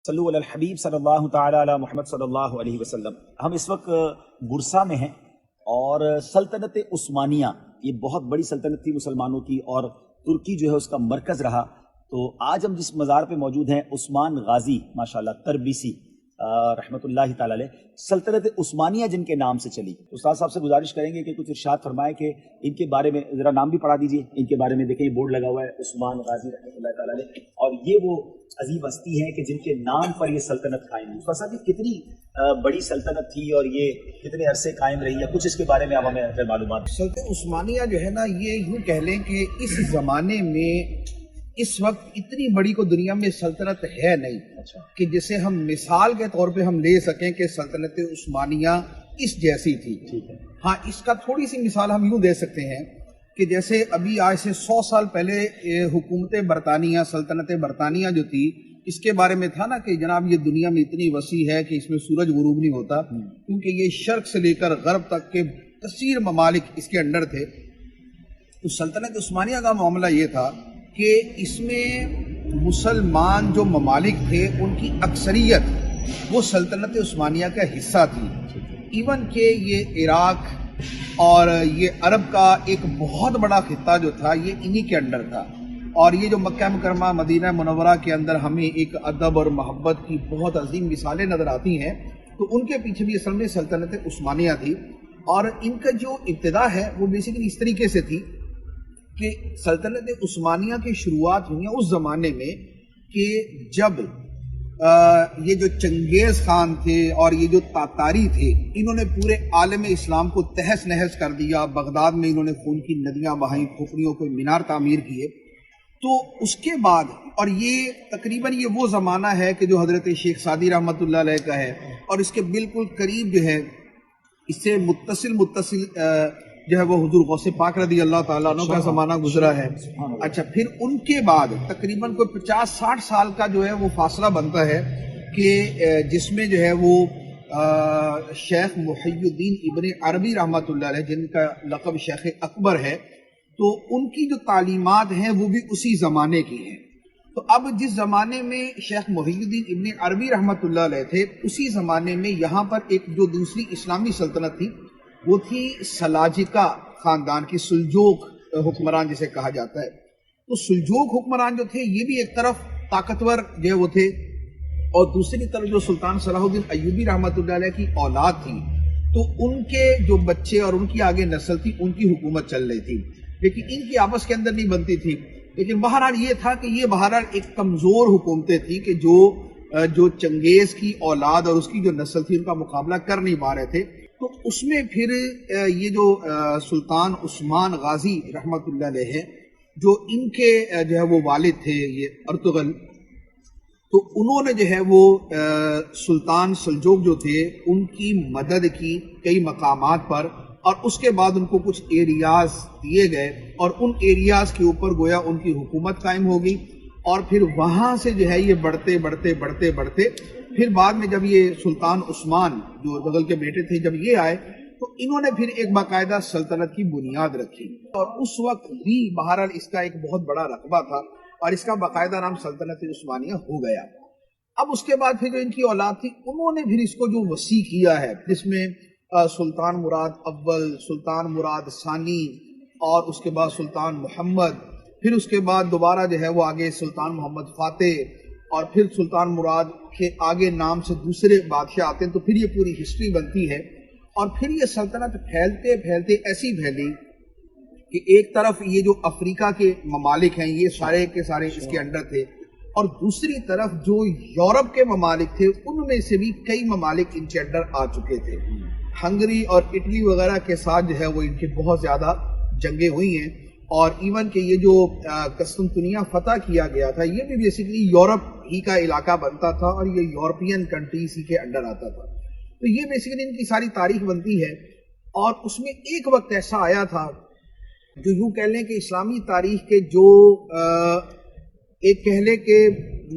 صلو علی الحبیب صلی اللہ تعالی علی محمد صلی اللہ علیہ وسلم۔ ہم اس وقت برسا میں ہیں اور سلطنت عثمانیہ یہ بہت بڑی سلطنت تھی مسلمانوں کی، اور ترکی جو ہے اس کا مرکز رہا۔ تو آج ہم جس مزار پہ موجود ہیں، عثمان غازی ماشاءاللہ تربیسی رحمۃ اللہ تعالی علیہ، سلطنت عثمانیہ جن کے نام سے چلی۔ استاد صاحب سے گزارش کریں گے کہ کچھ ارشاد فرمائیں کہ ان کے بارے میں ذرا نام بھی پڑھا دیجئے۔ ان کے بارے میں دیکھیں، یہ بورڈ لگا ہوا ہے عثمان غازی رحمۃ اللہ تعالی علیہ، اور یہ وہ عظیم ہستی ہیں کہ جن کے نام پر یہ سلطنت قائم ہوئی۔ استاد صاحب یہ کتنی بڑی سلطنت تھی اور یہ کتنے عرصے قائم رہی ہے، کچھ اس کے بارے میں آپ ہمیں معلومات۔ سلطنت عثمانیہ جو ہے نا، یہ یوں کہہ لیں کہ اس زمانے میں اس وقت اتنی بڑی کو دنیا میں سلطنت ہے نہیں کہ جسے ہم مثال کے طور پہ ہم لے سکیں کہ سلطنت عثمانیہ اس جیسی تھی۔ ہاں، اس کا تھوڑی سی مثال ہم یوں دے سکتے ہیں کہ جیسے ابھی آج سے 100 سال پہلے حکومت برطانیہ، سلطنت برطانیہ جو تھی، اس کے بارے میں تھا نا کہ جناب یہ دنیا میں اتنی وسیع ہے کہ اس میں سورج غروب نہیں ہوتا، کیونکہ یہ شرق سے لے کر غرب تک کے کثیر ممالک اس کے انڈر تھے۔ تو سلطنت عثمانیہ کا معاملہ یہ تھا کہ اس میں مسلمان جو ممالک تھے ان کی اکثریت وہ سلطنت عثمانیہ کا حصہ تھی۔ ایون کہ یہ عراق اور یہ عرب کا ایک بہت بڑا خطہ جو تھا یہ انہی کے انڈر تھا، اور یہ جو مکہ مکرمہ مدینہ منورہ کے اندر ہمیں ایک ادب اور محبت کی بہت عظیم مثالیں نظر آتی ہیں، تو ان کے پیچھے بھی اصل میں سلطنت عثمانیہ تھی۔ اور ان کا جو ابتدا ہے وہ بیسیکلی اس طریقے سے تھی کہ سلطنت عثمانیہ کی شروعات ہوئی ہیں اس زمانے میں کہ جب یہ جو چنگیز خان تھے اور یہ جو تاتاری تھے، انہوں نے پورے عالم اسلام کو تہس نہس کر دیا۔ بغداد میں انہوں نے خون کی ندیاں بہائیں، کھوپڑیوں کو مینار تعمیر کیے۔ تو اس کے بعد، اور یہ تقریباً یہ وہ زمانہ ہے کہ جو حضرت شیخ سعدی رحمۃ اللہ علیہ کا ہے، اور اس کے بالکل قریب جو ہے اس سے متصل جو ہے وہ حضور غوث پاک رضی اللہ تعالیٰ عنہ کا زمانہ گزرا ہے۔ اچھا، پھر ان کے بعد تقریباً کوئی 50-60 سال کا جو ہے وہ فاصلہ بنتا ہے کہ جس میں جو ہے وہ شیخ محی الدین ابن عربی رحمۃ اللہ علیہ، جن کا لقب شیخ اکبر ہے، تو ان کی جو تعلیمات ہیں وہ بھی اسی زمانے کی ہیں۔ تو اب جس زمانے میں شیخ محی الدین ابن عربی رحمۃ اللہ علیہ تھے، اسی زمانے میں یہاں پر ایک جو دوسری اسلامی سلطنت تھی وہ تھی سلاجقہ خاندان کی، سلجوق حکمران جسے کہا جاتا ہے۔ تو سلجوق حکمران جو تھے یہ بھی ایک طرف طاقتور جو ہے وہ تھے، اور دوسری طرف جو سلطان صلاح الدین ایوبی رحمۃ اللہ علیہ کی اولاد تھی، تو ان کے جو بچے اور ان کی آگے نسل تھی ان کی حکومت چل رہی تھی، لیکن ان کی آپس کے اندر نہیں بنتی تھی۔ لیکن بہرحال یہ تھا کہ یہ بہرحال ایک کمزور حکومتیں تھی کہ جو چنگیز کی اولاد اور اس کی جو نسل تھی ان کا مقابلہ کر نہیں پا رہے تھے۔ تو اس میں پھر یہ جو سلطان عثمان غازی رحمۃ اللہ علیہ ہیں، جو ان کے جو ہے وہ والد تھے یہ ارطغرل، تو انہوں نے جو ہے وہ سلطان سلجوق جو تھے ان کی مدد کی کئی مقامات پر، اور اس کے بعد ان کو کچھ ایریاز دیے گئے، اور ان ایریاز کے اوپر گویا ان کی حکومت قائم ہو گئی۔ اور پھر وہاں سے جو ہے یہ بڑھتے پھر بعد میں جب یہ سلطان عثمان جو ارطغرل کے بیٹے تھے جب یہ آئے، تو انہوں نے پھر ایک باقاعدہ سلطنت کی بنیاد رکھی، اور اس وقت بھی بہرحال اس کا ایک بہت بڑا رقبہ تھا، اور اس کا باقاعدہ نام سلطنت عثمانیہ ہو گیا۔ اب اس کے بعد پھر جو ان کی اولاد تھی انہوں نے پھر اس کو جو وسیع کیا ہے، جس میں سلطان مراد اول، سلطان مراد ثانی، اور اس کے بعد سلطان محمد، پھر اس کے بعد دوبارہ جو ہے وہ آگے سلطان محمد فاتح، اور پھر سلطان مراد کے آگے نام سے دوسرے بادشاہ آتے ہیں۔ تو پھر یہ پوری ہسٹری بنتی ہے، اور پھر یہ سلطنت پھیلتے ایسی پھیلی کہ ایک طرف یہ جو افریقہ کے ممالک ہیں یہ سارے کے سارے اس کے انڈر تھے، اور دوسری طرف جو یورپ کے ممالک تھے ان میں سے بھی کئی ممالک ان کے انڈر آ چکے تھے۔ ہنگری اور اٹلی وغیرہ کے ساتھ جو ہے وہ ان کی بہت زیادہ جنگیں ہوئی ہیں، اور ایون کہ یہ جو قسطنطنیہ فتح کیا گیا تھا یہ بھی بیسیکلی یورپ ہی کا علاقہ بنتا تھا، اور یہ یورپین کنٹریز ہی کے انڈر آتا تھا۔ تو یہ بیسیکلی ان کی ساری تاریخ بنتی ہے، اور اس میں ایک وقت ایسا آیا تھا جو یوں کہہ لیں کہ اسلامی تاریخ کے جو ایک کہہ لیں کہ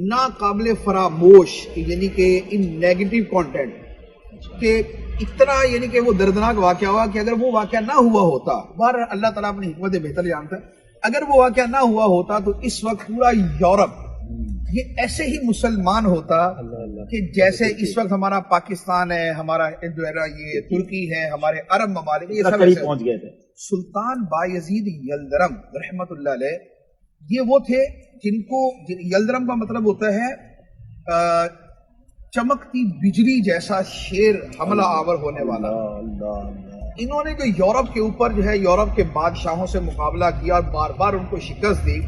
ناقابل فراموش، یعنی کہ ان نیگیٹو کانٹینٹ کہ اتنا، یعنی کہ وہ دردناک واقعہ ہوا کہ اگر وہ واقعہ نہ ہوا ہوتا، بہر اللہ تعالیٰ اپنی حکمت بہتر جانتا ہے، اگر وہ واقعہ نہ ہوا ہوتا تو اس وقت پورا یورپ یہ ایسے ہی مسلمان ہوتا کہ جیسے اس وقت ہمارا پاکستان ہے، ہمارا جو ہے نا یہ ترکی ہے، ہمارے عرب ممالک، یہ سب قریب پہنچ گئے تھے. سلطان بایزید یلدرم رحمت اللہ علیہ یہ وہ تھے جن کو یلدرم کا مطلب ہوتا ہے چمکتی بجلی جیسا شیر، حملہ آور ہونے والا. انہوں نے جو یورپ کے اوپر جو ہے یورپ کے بادشاہوں سے مقابلہ کیا اور بار بار ان کو شکست دی،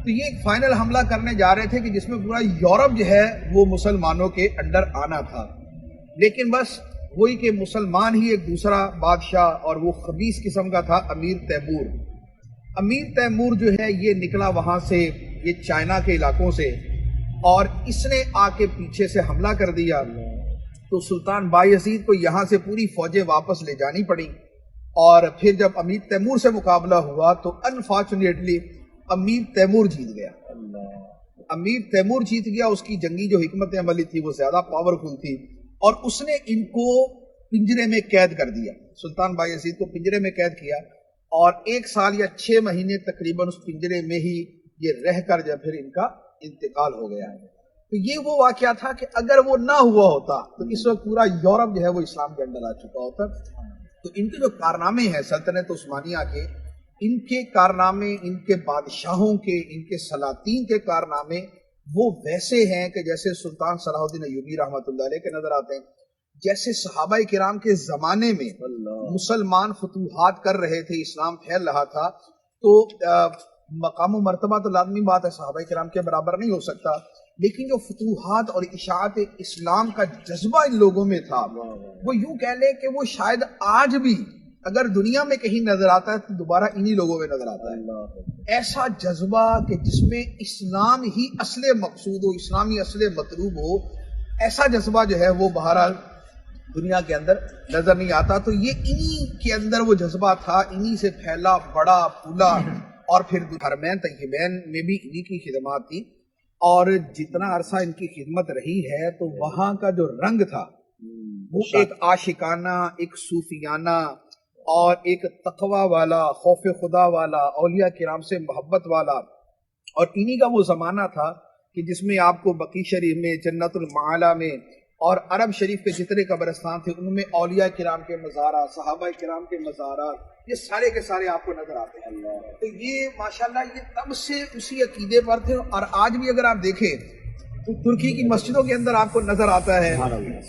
تو یہ ایک فائنل حملہ کرنے جا رہے تھے کہ جس میں پورا یورپ جو ہے وہ مسلمانوں کے انڈر آنا تھا. لیکن بس وہی کہ مسلمان ہی ایک دوسرا بادشاہ، اور وہ خبیث قسم کا تھا امیر تیمور. امیر تیمور جو ہے یہ نکلا وہاں سے، یہ چائنا کے علاقوں سے، اور اس نے آ کے پیچھے سے حملہ کر دیا. تو سلطان بایزید کو یہاں سے پوری فوجیں واپس لے جانی پڑی. اور پھر جب امیر تیمور سے مقابلہ ہوا تو انفارچونیٹلی امیر تیمور جیت گیا. امیر تیمور جیت گیا. اس کی جنگی جو حکمت عملی تھی وہ زیادہ پاورفل تھی، اور اس نے ان کو پنجرے میں قید کر دیا. سلطان بایزید کو پنجرے میں قید کیا، اور 1 سال یا 6 مہینے تقریباً اس پنجرے میں ہی یہ رہ کر جب پھر ان کا انتقال ہو گیا. تو یہ وہ واقعہ تھا کہ اگر وہ نہ ہوا ہوتا تو اس وقت پورا یورپ جو ہے وہ اسلام کے اندر آ چکا ہوتا. تو ان کے جو کارنامے ہیں سلطنت عثمانیہ کے، ان کے کارنامے، ان کے بادشاہوں کے، ان کے سلاطین کے کارنامے وہ ویسے ہیں کہ جیسے سلطان صلاح الدین ایوبی رحمۃ اللہ علیہ کے نظر آتے ہیں. جیسے صحابہ کرام کے زمانے میں مسلمان فتوحات کر رہے تھے، اسلام پھیل رہا تھا، تو مقام و مرتبہ تو لازمی بات ہے صحابہ کرام کے برابر نہیں ہو سکتا، لیکن جو فتوحات اور اشاعت اسلام کا جذبہ ان لوگوں میں تھا، وہ یوں کہہ لیں کہ وہ شاید آج بھی اگر دنیا میں کہیں نظر آتا ہے تو دوبارہ انہی لوگوں میں نظر آتا ہے. ایسا جذبہ کہ جس میں اسلام ہی اصل مقصود ہو، اسلامی اصل مطلوب ہو، ایسا جذبہ جو ہے وہ بہرحال دنیا کے اندر نظر نہیں آتا. تو یہ انہی کے اندر وہ جذبہ تھا، انہی سے پھیلا، بڑا، پھولا. اور پھر حرمین طیبین میں بھی انہی کی خدمات تھی، اور جتنا عرصہ ان کی خدمت رہی ہے تو وہاں کا جو رنگ تھا وہ ایک عاشقانہ، ایک صوفیانہ، اور ایک تقوی والا، خوف خدا والا، اولیاء کرام سے محبت والا. اور انہی کا وہ زمانہ تھا کہ جس میں آپ کو بقیع شریف میں، جنت المعالی میں، اور عرب شریف کے جتنے قبرستان تھے ان میں اولیاء کرام کے مزارات، صحابہ کرام کے مزارات، یہ سارے کے سارے آپ کو نظر آتے ہیں. تو یہ ماشاءاللہ یہ تب سے اسی عقیدے پر تھے. اور آج بھی اگر آپ دیکھیں تو ترکی کی مسجدوں کے اندر آپ کو نظر آتا ہے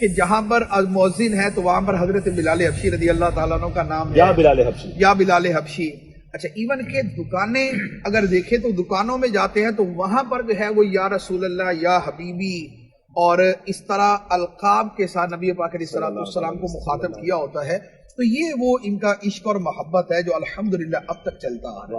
کہ جہاں پر مؤذن ہے تو وہاں پر حضرت بلال حبشی رضی اللہ تعالیٰ عنہ کا نام ہے، یا بلال حبشی. اچھا، ایون کہ دکانیں اگر دیکھیں تو دکانوں میں جاتے ہیں تو وہاں پر جو ہے وہ یا رسول اللہ، یا حبیبی، اور اس طرح القاب کے ساتھ نبی پاک علیہ السلام کو مخاطب کیا ہوتا ہے. تو یہ وہ ان کا عشق اور محبت ہے جو الحمدللہ اب تک چلتا آ رہا ہے.